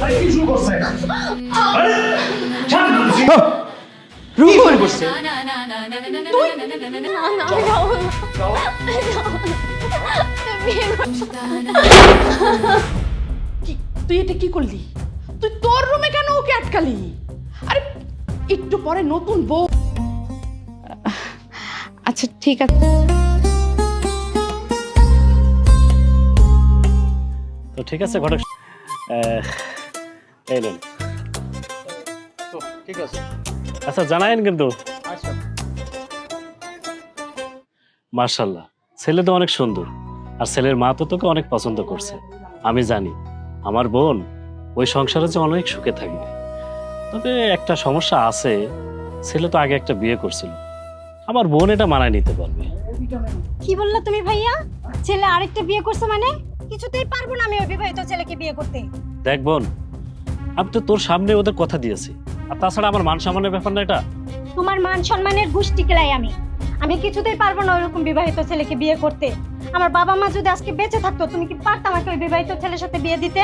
আরে কি শুরু করছে আরে রুকন করছে না না আমি যাবো না। তুই এটা কি করলি? তুই তোর রুমে কেন ওকে আটকালি? আরে একটু পরে নতুন বউ। আচ্ছা ঠিক আছে। তো ঠিক আছে ঘটক, এই নেন। ঠিক আছে আচ্ছা জানায়েন কিন্তু। আচ্ছা মার্শাল্লাহ, ছেলে তো অনেক সুন্দর, আর ছেলের মা তো তোকে অনেক পছন্দ করছে। আমি জানি আমার বোন ওই সংসারে যে অনেক সুখে থাকবে। তবে একটা সমস্যা আছে, ছেলে তো আগে একটা বিয়ে করছিল, আমার বোন এটা মানায় নিতে পারবে। কি বললা তুমি ভাইয়া? ছেলে আরেকটা বিয়ে করছে মানে? কিছুতেই পারবো না আমি ওই বিবাহিত ছেলেকে বিয়ে করতে। দেখ বোন, আমি তো তোর সামনে ওদের কথা দিয়েছি, আর তাছাড়া আমার মান সম্মানের ব্যাপার না এটা। তোমার মান সম্মানের গুষ্টি কেলাই আমি কিছুতেই পারবো না ওইরকম বিবাহিত ছেলেকে বিয়ে করতে। আমার বাবা মা যদি আজকে বেঁচে থাকতো তুমি কি পারতা আমাকে ওই বিবাহিত ছেলের সাথে বিয়ে দিতে?